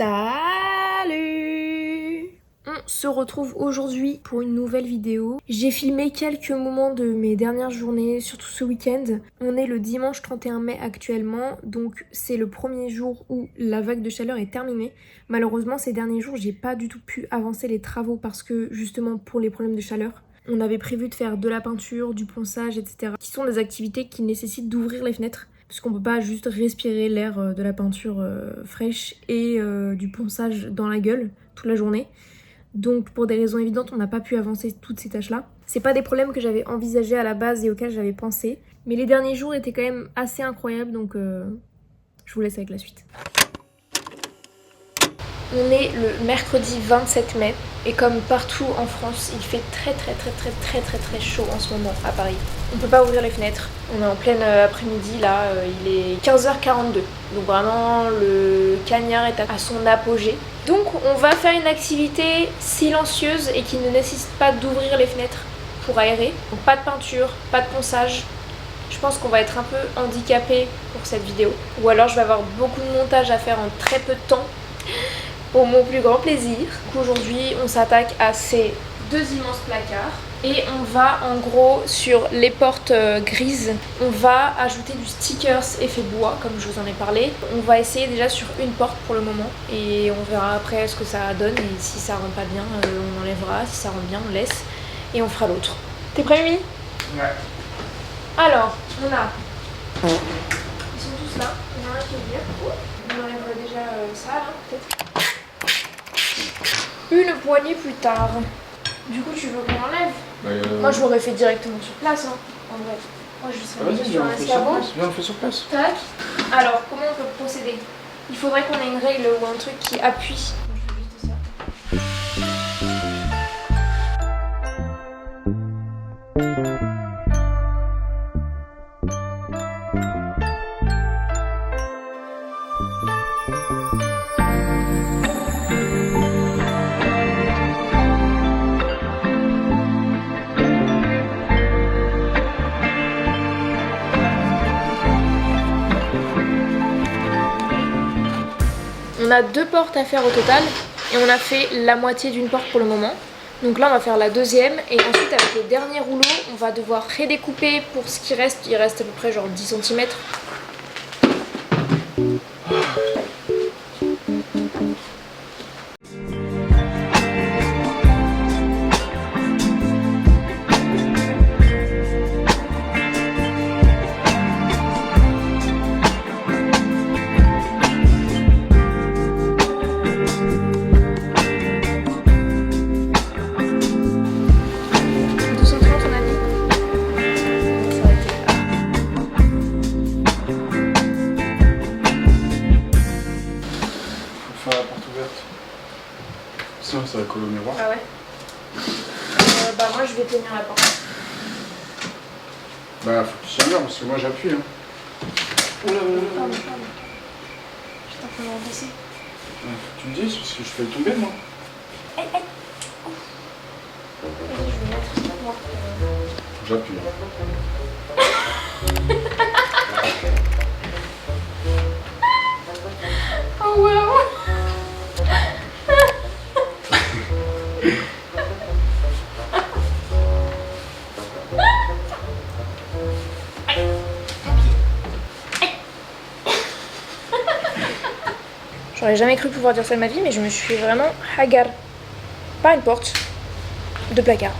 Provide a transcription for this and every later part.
Salut! On se retrouve aujourd'hui pour une nouvelle vidéo. J'ai filmé quelques moments de mes dernières journées, surtout ce week-end. On est le dimanche 31 mai actuellement, donc c'est le premier jour où la vague de chaleur est terminée. Malheureusement, ces derniers jours, j'ai pas du tout pu avancer les travaux parce que justement pour les problèmes de chaleur, on avait prévu de faire de la peinture, du ponçage, etc. qui sont des activités qui nécessitent d'ouvrir les fenêtres. Parce qu'on peut pas juste respirer l'air de la peinture fraîche et du ponçage dans la gueule toute la journée. Donc pour des raisons évidentes, on n'a pas pu avancer toutes ces tâches-là. C'est pas des problèmes que j'avais envisagés à la base et auxquels j'avais pensé. Mais les derniers jours étaient quand même assez incroyables, donc je vous laisse avec la suite. On est le mercredi 27 mai et comme partout en France, il fait très chaud en ce moment à Paris. On peut pas ouvrir les fenêtres, on est en pleine après-midi là, il est 15h42. Donc vraiment le cagnard est à son apogée. Donc on va faire une activité silencieuse et qui ne nécessite pas d'ouvrir les fenêtres pour aérer. Donc pas de peinture, pas de ponçage. Je pense qu'on va être un peu handicapé pour cette vidéo. Ou alors je vais avoir beaucoup de montage à faire en très peu de temps. Pour mon plus grand plaisir. Aujourd'hui, on s'attaque à ces deux immenses placards. Et on va en gros sur les portes grises, on va ajouter du stickers effet bois comme je vous en ai parlé. On va essayer déjà sur une porte pour le moment et on verra après ce que ça donne et si ça rend pas bien on enlèvera, si ça rend bien on laisse et on fera l'autre. T'es prêt Mimi? Ouais. Alors, on a... Ils sont tous là, il y en a un qui est bien. On enlève déjà ça là peut-être. Une poignée plus tard. Du coup, tu veux qu'on enlève? Moi, je l'aurais fait directement sur place, hein, en vrai. Moi, je serais Vas-y, sur un escabeau. Viens, on le fait sur place. Tac. Alors, comment on peut procéder? Il faudrait qu'on ait une règle ou un truc qui appuie. Je fais juste ça. On a deux portes à faire au total et on a fait la moitié d'une porte pour le moment. Donc là on va faire la deuxième et ensuite avec le dernier rouleau on va devoir redécouper pour ce qui reste. Il reste à peu près genre 10 cm. Sinon ça va coller au miroir. Ah ouais. Bah moi je vais tenir la porte. Bah faut que tu tiens bien parce que moi j'appuie hein. Oula. Pardon. Putain faut me redresser. Faut que tu me dises parce que je fais tomber moi. Vas-y je vais mettre moi. J'appuie. Oh wow. J'aurais jamais cru pouvoir dire ça de ma vie, mais je me suis vraiment hagar. Pas une porte, de placard.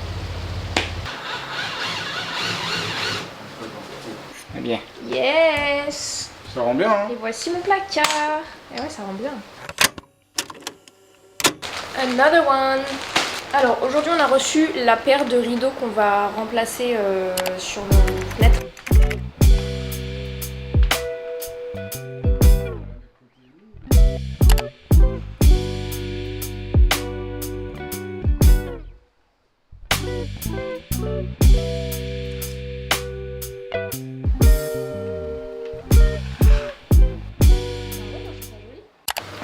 Eh bien. Yes. Ça rend bien hein. Et voici mon placard. Et ouais, ça rend bien. Another one. Alors aujourd'hui on a reçu la paire de rideaux qu'on va remplacer sur nos fenêtres.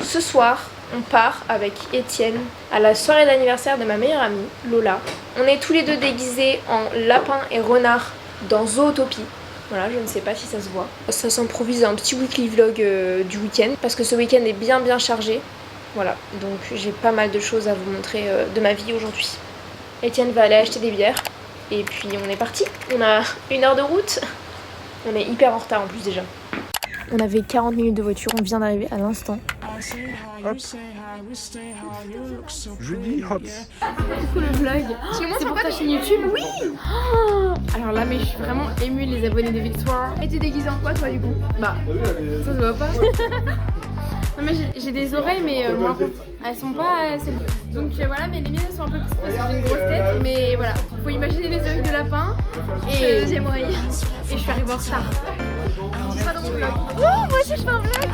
Ce soir, on part avec Étienne à la soirée d'anniversaire de ma meilleure amie, Lola. On est tous les deux déguisés en lapin et renard dans Zootopie. Voilà, je ne sais pas si ça se voit. Ça s'improvise un petit weekly vlog du week-end parce que ce week-end est bien chargé. Voilà, donc j'ai pas mal de choses à vous montrer de ma vie aujourd'hui. Etienne va aller acheter des bières et puis on est parti. On a 1 heure de route. On est hyper en retard en plus déjà. On avait 40 minutes de voiture, on vient d'arriver à l'instant. Julie Hobbs. Du coup le vlog, c'est pour ta chaîne YouTube? Oui. Alors là mais je suis vraiment émue, les abonnés de Victoire. Et t'es déguisée en quoi toi du coup? Bah ça se voit pas. Non mais j'ai des oreilles mais moi elles sont pas assez... Donc voilà, mais les miennes sont un peu petites parce que j'ai une grosse tête. Mais voilà, faut imaginer les oreilles de lapin. Et la deuxième oreille. Et je suis arrivée en retard. Tu seras dans mon vlog. Oh moi aussi je fais un vlog.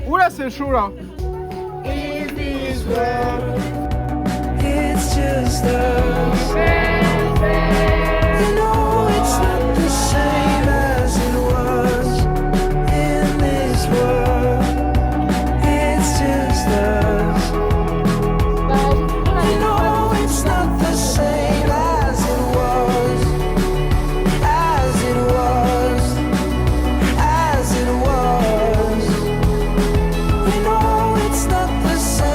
Oula, c'est chaud là. It's just us. You know it's not the same as it was in this world. It's just us. You know it's not the same as it was. As it was. As it was. You know it's not the same.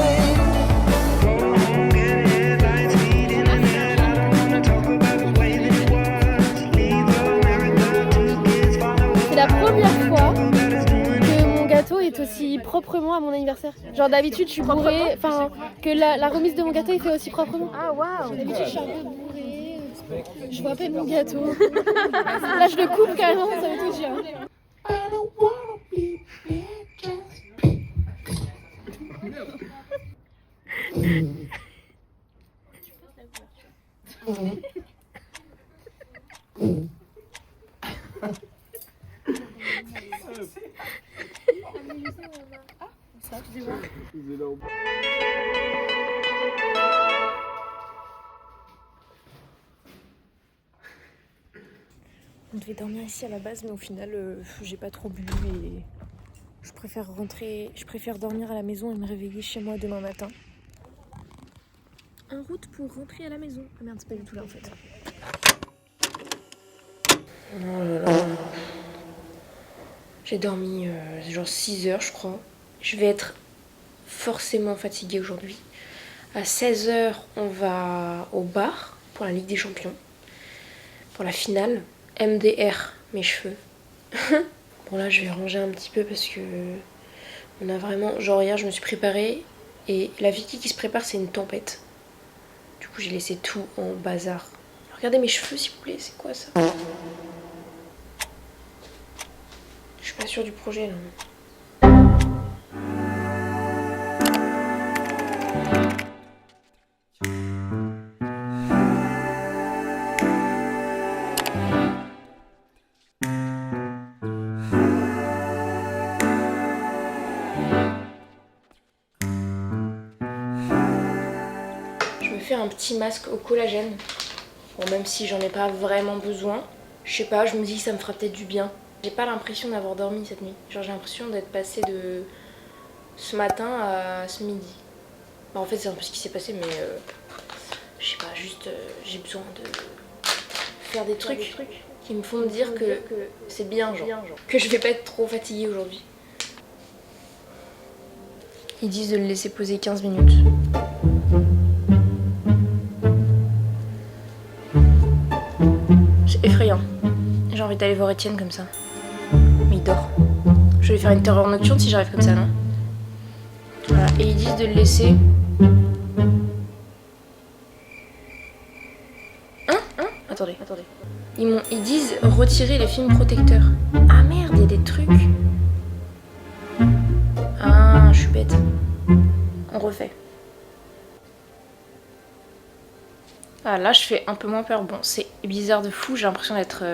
C'est la première fois que mon gâteau est aussi proprement à mon anniversaire. Genre d'habitude je suis bourrée, enfin que la remise de mon gâteau est fait aussi proprement. Ah waouh. D'habitude je suis un peu bourrée, je vois pas mon gâteau. Là je le coupe carrément, ça veut tout dire. I don't wanna be On devait dormir ici à la base, mais au final, j'ai pas trop bu et je préfère dormir à la maison et me réveiller chez moi demain matin. En route pour rentrer à la maison. Ah merde, c'est pas du tout là en fait. Oh là là. J'ai dormi genre 6 heures, je crois. Je vais être forcément fatiguée aujourd'hui. À 16 heures, on va au bar pour la Ligue des Champions. Pour la finale. MDR, mes cheveux. Bon là, je vais ranger un petit peu parce que on a vraiment... Genre hier, je me suis préparée et la Vicky qui se prépare, c'est une tempête. Du coup, j'ai laissé tout en bazar. Regardez mes cheveux, s'il vous plaît. C'est quoi ça? Je suis pas sûre du projet là. Faire un petit masque au collagène. Bon, même si j'en ai pas vraiment besoin, je sais pas, je me dis que ça me fera peut-être du bien. J'ai pas l'impression d'avoir dormi cette nuit. Genre j'ai l'impression d'être passée de ce matin à ce midi. Bah, en fait c'est un peu ce qui s'est passé, mais je sais pas, juste j'ai besoin de faire des trucs qui me font me dire que c'est bien, genre que je vais pas être trop fatiguée aujourd'hui. Ils disent de le laisser poser 15 minutes. C'est effrayant. J'ai envie d'aller voir Etienne comme ça. Mais il dort. Je vais faire une terreur nocturne si j'arrive comme ça, non? Voilà. Et ils disent de le laisser... Attendez. Ils disent retirer les films protecteurs. Ah merde, il y a des trucs. Ah, je suis bête. On refait. Ah, là je fais un peu moins peur. Bon, c'est bizarre de fou, j'ai l'impression d'être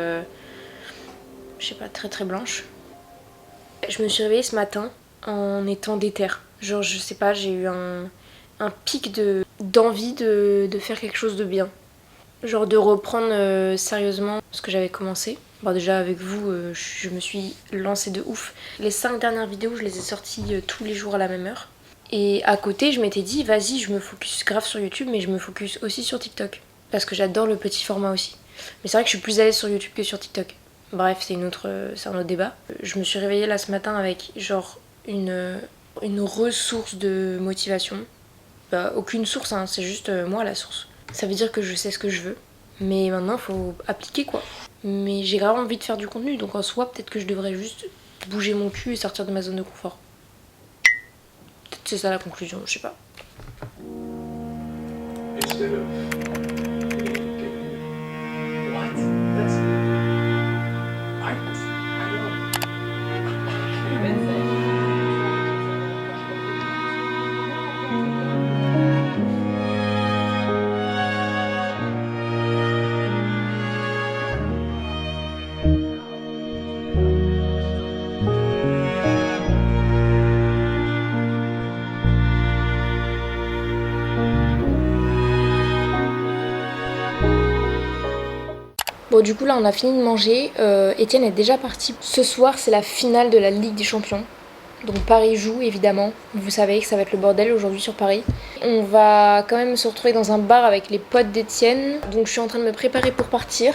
je sais pas, très très blanche. Je me suis réveillée ce matin en étant déter. Genre je sais pas, j'ai eu un pic d'envie de faire quelque chose de bien. Genre de reprendre sérieusement ce que j'avais commencé. Bon, déjà avec vous, je me suis lancée de ouf. Les 5 dernières vidéos, je les ai sorties tous les jours à la même heure. Et à côté, je m'étais dit, vas-y, je me focus grave sur YouTube, mais je me focus aussi sur TikTok. Parce que j'adore le petit format aussi. Mais c'est vrai que je suis plus à l'aise sur YouTube que sur TikTok. Bref, c'est un autre débat. Je me suis réveillée là ce matin avec genre une ressource de motivation. Bah, aucune source, hein, c'est juste moi la source. Ça veut dire que je sais ce que je veux, mais maintenant faut appliquer quoi. Mais j'ai grave envie de faire du contenu, donc en soi peut-être que je devrais juste bouger mon cul et sortir de ma zone de confort. Peut-être c'est ça la conclusion, je sais pas. Bon, du coup là on a fini de manger, Etienne est déjà parti. Ce soir c'est la finale de la Ligue des Champions. Donc Paris joue évidemment, vous savez que ça va être le bordel aujourd'hui sur Paris. On va quand même se retrouver dans un bar avec les potes d'Etienne. Donc je suis en train de me préparer pour partir.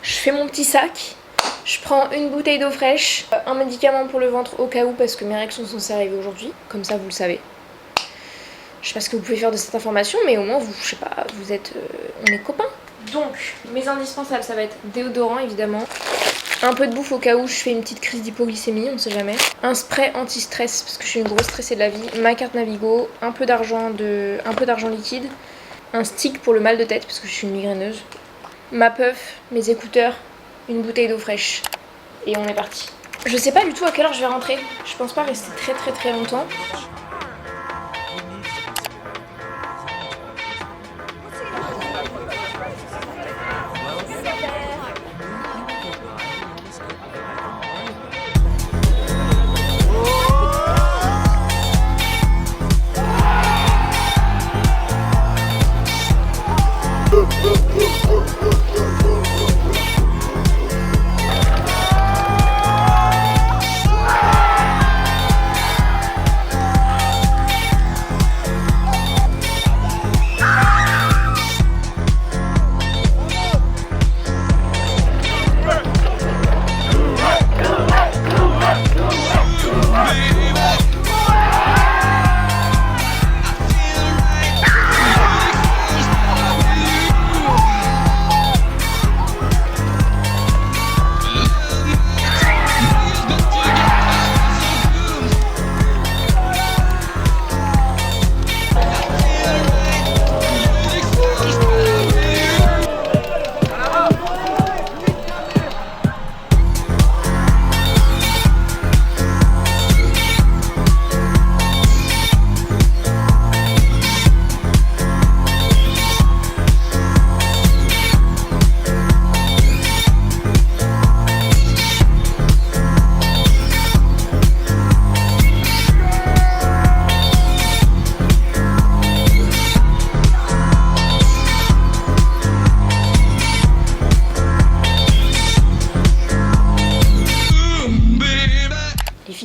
Je fais mon petit sac, je prends une bouteille d'eau fraîche, un médicament pour le ventre au cas où parce que mes règles sont censées arriver aujourd'hui. Comme ça vous le savez. Je sais pas ce que vous pouvez faire de cette information mais au moins vous, je sais pas, vous êtes... on est copains. Donc, mes indispensables, ça va être déodorant évidemment, un peu de bouffe au cas où je fais une petite crise d'hypoglycémie, on sait jamais, un spray anti-stress parce que je suis une grosse stressée de la vie, ma carte Navigo, un peu d'argent liquide, un stick pour le mal de tête parce que je suis une migraineuse, ma puff, mes écouteurs, une bouteille d'eau fraîche et on est parti. Je sais pas du tout à quelle heure je vais rentrer, je pense pas rester très longtemps.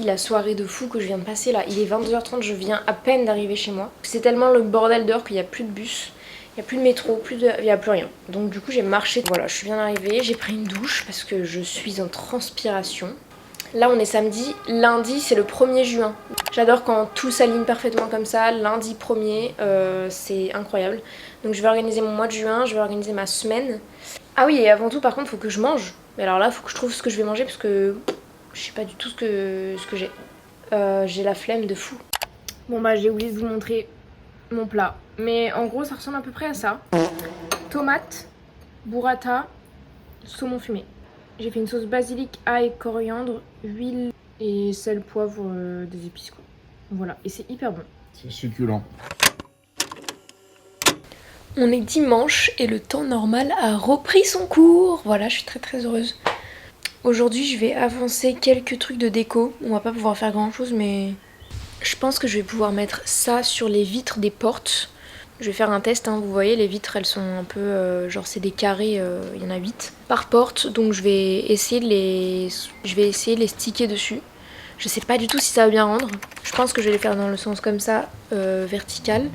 La soirée de fou que je viens de passer là, il est 22h30, je viens à peine d'arriver chez moi. C'est tellement le bordel dehors qu'il n'y a plus de bus, il n'y a plus de métro, il n'y a plus rien. Donc du coup j'ai marché, voilà, je suis bien arrivée, j'ai pris une douche parce que je suis en transpiration. Là on est samedi, lundi c'est le 1er juin. J'adore quand tout s'aligne parfaitement comme ça, lundi 1er, c'est incroyable. Donc je vais organiser mon mois de juin, je vais organiser ma semaine. Ah oui et avant tout par contre faut que je mange. Mais alors là faut que je trouve ce que je vais manger parce que... je sais pas du tout ce que j'ai. J'ai la flemme de fou. Bon bah j'ai oublié de vous montrer mon plat. Mais en gros ça ressemble à peu près à ça. Tomate, burrata, saumon fumé. J'ai fait une sauce basilic, ail, coriandre, huile et sel, poivre, des épices quoi. Voilà, et c'est hyper bon. C'est succulent. On est dimanche et le temps normal a repris son cours. Voilà, je suis très heureuse. Aujourd'hui, je vais avancer quelques trucs de déco. On va pas pouvoir faire grand chose, mais je pense que je vais pouvoir mettre ça sur les vitres des portes. Je vais faire un test, hein. Vous voyez, les vitres, elles sont un peu... genre, c'est des carrés, il y en a 8 par porte. Donc, je vais essayer de les sticker dessus. Je sais pas du tout si ça va bien rendre. Je pense que je vais les faire dans le sens comme ça, vertical.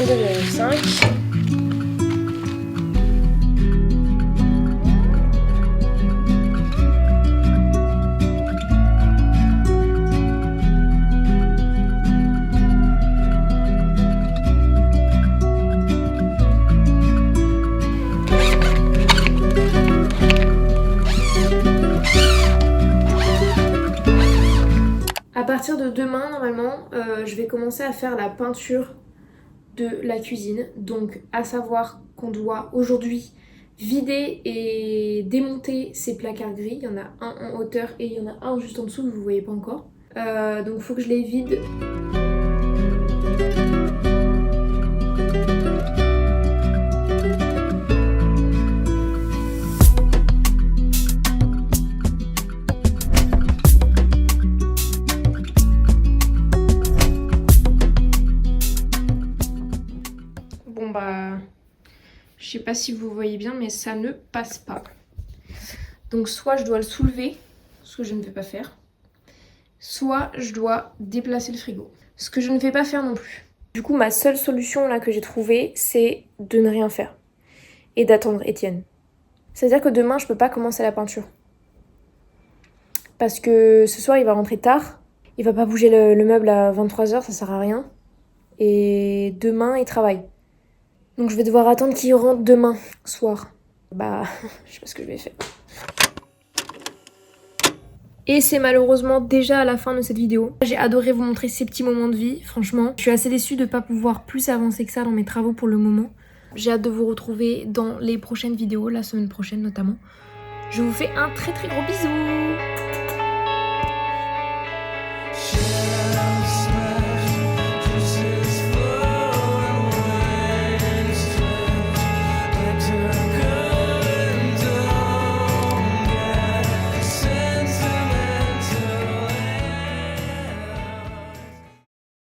22,5. À partir de demain, normalement, je vais commencer à faire la peinture de la cuisine. Donc, à savoir qu'on doit aujourd'hui vider et démonter ces placards gris. Il y en a un en hauteur et il y en a un juste en dessous que vous voyez pas encore. Donc, il faut que je les vide. Bon bah, je sais pas si vous voyez bien, mais ça ne passe pas. Donc soit je dois le soulever, ce que je ne vais pas faire, soit je dois déplacer le frigo, ce que je ne vais pas faire non plus. Du coup, ma seule solution là que j'ai trouvée, c'est de ne rien faire et d'attendre Étienne. C'est-à-dire que demain, je peux pas commencer la peinture. Parce que ce soir, il va rentrer tard, il va pas bouger le meuble à 23h, ça sert à rien. Et demain, il travaille. Donc je vais devoir attendre qu'il rentre demain soir. Bah, je sais pas ce que je vais faire. Et c'est malheureusement déjà à la fin de cette vidéo. J'ai adoré vous montrer ces petits moments de vie, franchement. Je suis assez déçue de ne pas pouvoir plus avancer que ça dans mes travaux pour le moment. J'ai hâte de vous retrouver dans les prochaines vidéos, la semaine prochaine notamment. Je vous fais un très très gros bisou.